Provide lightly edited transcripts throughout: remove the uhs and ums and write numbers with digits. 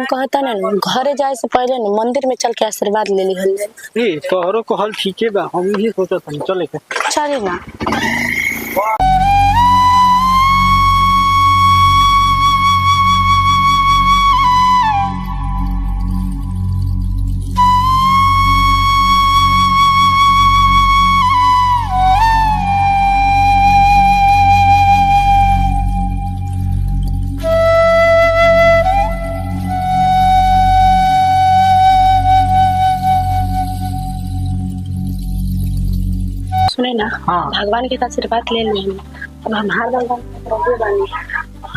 कहता ना घरे जाए से पहले ना मंदिर में चल के आशीर्वाद ले लिहल जाए। ए तोहरो कहल ठीके बा, हम भी सोचत हनी चले के। चले ना। सुने ना, हाँ। भगवान के आशीर्वाद ले ली। अब हम हर भगवान प्रभु बानी।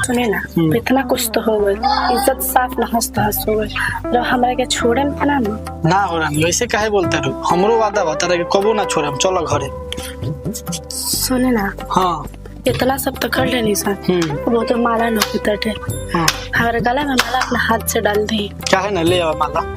सुने ना, इतना कुछ तो हो गई, इज्जत साफ न हंसता हंस हो गई। जब हमारे के छोड़े ना ना हो रहा वैसे काहे बोलते रहो, हमरो वादा बता रहे कबो ना छोड़म, चलो घरे। सुने ना, हाँ इतना सब तो कर लेनी सर। वो तो माला न उतरते। हाँ हमारे गला में माला अपना हाथ से डाल दी। क्या है ना, ले आओ माला।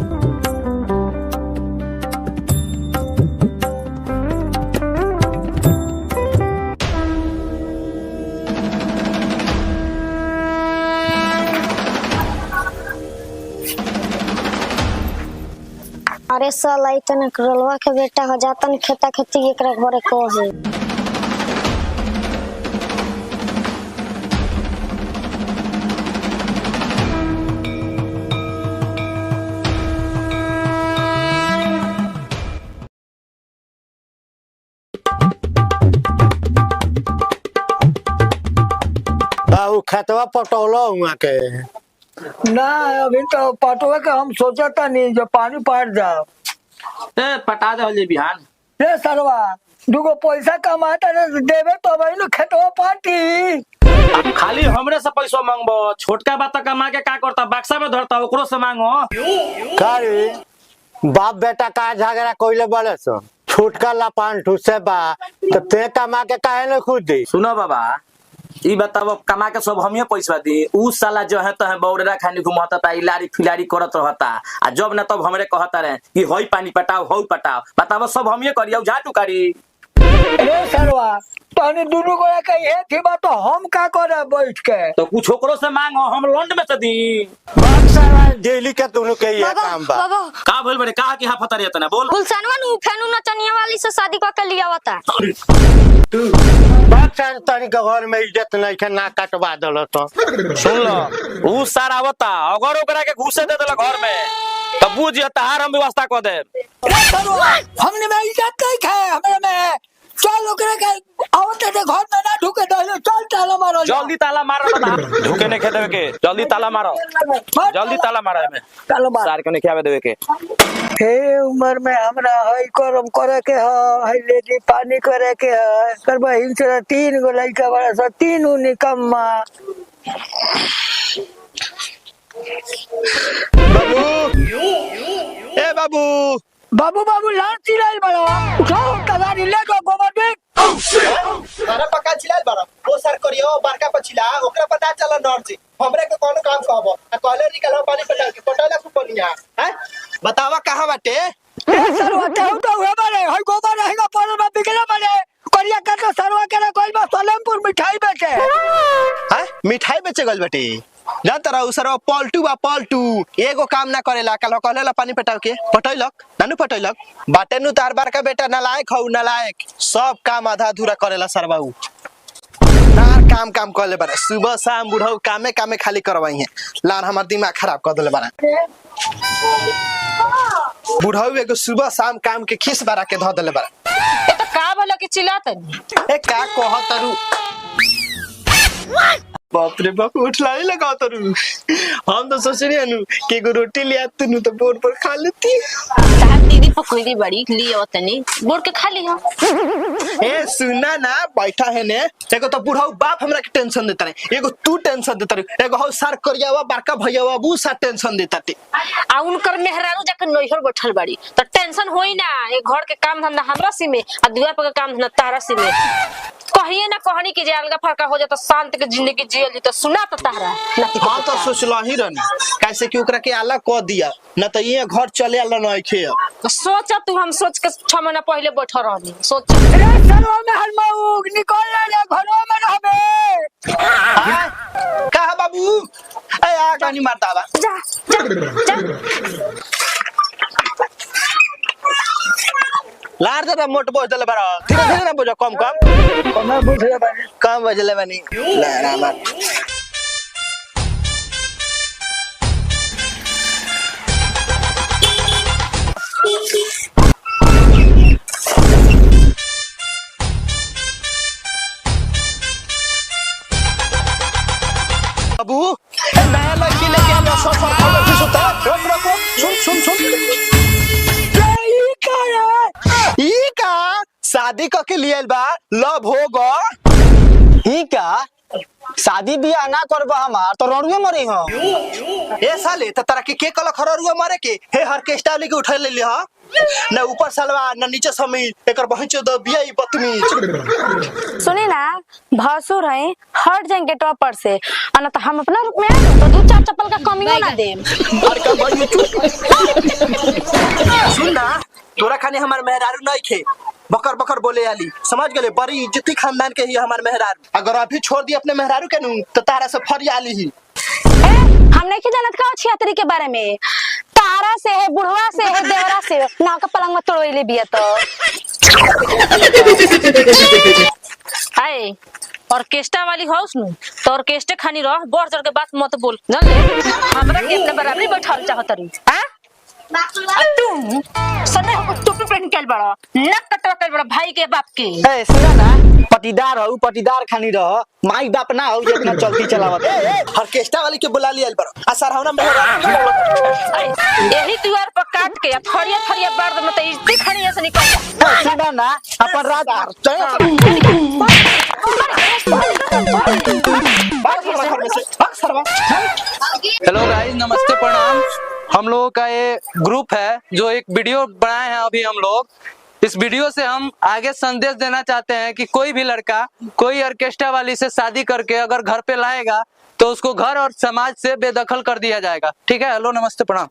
अरे साला इतने करलवा के बेटा हो जाता न खेता खेती एकरा घरे को है। बाबू खेतवा पटौलो हुआ के ना अभी तो पटुआ के हम सोचता नहीं जो पानी पड़ जाओ। ए पटा दे बिहान। रे सरवा दुगो पैसा कमाता रे देवे तो भाई लो खेतवा पाटी। खाली हमरे से पैसा मांगबो, छोटका बात कमा के का करता, बक्सा में धरता ओकरो से मांगो। कारी बाप बेटा का झगड़ा कोइले बड़े सो छूटका लापान ठुसे बा तो ते कमा के काहे न खुद दी। सुनो बाबा, ई बताओ कमा के सब हमिए पैसा दी, उ साला जो है तो है बौरेरा खानी घुमाता ता, इलारी फिलारी करत रहता, आ जब ना तब हमरे कहता रहे कि होई पानी पटाओ होई पटाओ, बताओ सब हमिए करियो झाटू करी। रे सरवा तनी दुनु को कही है थी बात तो हम का करे बैठ के तो कुछ ओकरो से मांगो, हम लौंड में से दी। बाप सारा डेली के दोनों के ये काम बा। बाबा का बोल बड़े का कि हाफता रहता ना बोल। गुलशनवा नु फेनु नचनिया वाली से शादी करके लिया होता। बाप सारा तनी के घर में इज्जत नहीं के ना कटवा दलो तो सुन लो, उ सारा आवता अगर ओकरा के घुसे दे देला घर में तो बुझ तार हम व्यवस्था कर दे। रे सरवा हमने में इज्जत नहीं खाए हमरे में। चल ओकरे के आवते दे घर में ना ढुके दे, चल ताला मारो जल्दी ताला मारो बता, ढुके नहीं खेदेवे के, जल्दी ताला मारो, जल्दी ताला मारो में ताला मार सार के नहीं खावे देवे के। हे उम्र में हमरा हई करम करे के हई लेडी पानी करे के है करबा हिंसरा 3 गो लइका बड़ा स 3 निकम्मा। बाबू ए बाबू बाबू बाबू लाल चिल्लाइल बड़ा उठाओ तगारी ले गो गोबर में सारा पक्का चिल्लाइल बड़ा वो सर करियो बड़का पछिला ओकरा पता चला नर जी हमरे के कोनो काम कहबो आ कहले निकल पानी पटा के पटाला सुपनिया हैं बतावा कहां बाटे। सरवा केहू तो हुए बारे हई गोबर रहेगा पर में बिगले बारे करिया का तो सरवा के कोई बा सलेमपुर मिठाई बेचे हैं मिठाई बेचे गल बेटी जा तरा उसरो पलटू बा पलटू एगो काम ना करेला कल कहलेला पानी पटाव के पटैलक नानू पटैलक बाटे नु तार बार का बेटा नालायक हौ नालायक सब काम आधा अधूरा करेला सरबाऊ नार काम काम करले बारे सुबह शाम बुढ़ऊ कामे कामे खाली करवाई है लार हमर दिमाग खराब कर देले बारे बुढ़ऊ एगो सुबह शाम काम के खिस बारा के ध देले बारे। ये तो का बोला कि चिल्लातन। ए का कहतरू बाप रे बाप उठला ही लगा तरू हम तो सोच रहे नु कि एगो रोटी ले आत नु तो बोर पर खा लेती। चाहे दीदी पकड़ी बड़ी लिए वतनी बोर के खा ली हम। ए सुना ना बैठा है ने एगो तो बुढ़ऊ बाप हमरा के टेंशन देता रे, एगो तू टेंशन देता रे, एगो हौ सर करियावा बड़का भैयावा बू सा टेंशन देता टे। आ उनकर मेहरारू जाके नैहर बैठल बड़ी तो टेंशन होई ना, ये घर के काम धंधा हमरा सी में आ दुआ पे काम धंधा तारा सी में। कहिए ना कहनी कि जे अलगा फरका हो जाता शांत के जिंदगी जियल तो सुना तो तारा हां तो सोचला ही रहनी कैसे कि ओकरा के अलग क दिया न त ये घर चले आला न आखे। सोच तू, हम सोच के 6 महीना पहले बैठ रहनी सोच। रे सरवा में हलमाऊ निकल रे घरवा में रहबे कहा बाबू ए आ पानी मारता बा जा जा जा। लार दे मोट बोझ दले बारा धीरे धीरे ना बोझ कम कम कमा बुझले बानी कम बजले बानी ना मार अबू मैं लड़की लेके आ रहा सोफा पर फिर सुता रोक रोको सुन सुन सुन ई का शादी क के लिए बा लव होगा ही का शादी बियाह ना करबा हमार तो रोडवे मरी हो। ए साले त तरह के कल खररुआ मारे के हे हर के स्टाइल के उठा ले ले हां न ऊपर सलवार न नीचे समीज एकर बहन द बिया ई बदतमीज सुनी ना भसुर है हट जाएंगे टॉपर से और तो हम अपना रूप में आए तो 2-4 चप्पल का कमी ना दे। हर का भाई सुन ना तोरा खाने हमार मेहरारू नहीं खे बकर बकर बोले आली समझ गले बड़ी इज्जती खानदान के ही हमार मेहरारू अगर अभी छोड़ दी अपने मेहरारू के नु तो तारा से फरिया आली ही हम नहीं जानत का छियातरी के बारे में तारा से है बुढ़वा से है देवरा से ना का पलंग में तोड़ले बिया तो हाय ऑर्केस्ट्रा वाली हाउस नु तो ऑर्केस्ट्रा खानी रह बढ़ चढ़ के बात मत बोल जान ले हमरा के अपने बराबरी बैठाल चाहत रही हां तुम सने हम टोपी पहन के बड़ा नक कटवा के बड़ा भाई के बाप के ए सुना ना पटीदार हो पटीदार खानी रह माई बाप ना हो जे इतना चलती चलावत ऑर्केस्ट्रा वाली के बुला लिया बरो आ सरहावना मेहरारू यही द्वार पर काट के फरिया फरिया बार में तो इज्जत खानी से निकल जा सुना ना अपन रात हेलो गाइस, नमस्ते प्रणाम। हम लोगों का ये ग्रुप है जो एक वीडियो बनाए हैं अभी हम लोग। इस वीडियो से हम आगे संदेश देना चाहते हैं कि कोई भी लड़का कोई ऑर्केस्ट्रा वाली से शादी करके अगर घर पे लाएगा तो उसको घर और समाज से बेदखल कर दिया जाएगा। ठीक है। हेलो, नमस्ते प्रणाम।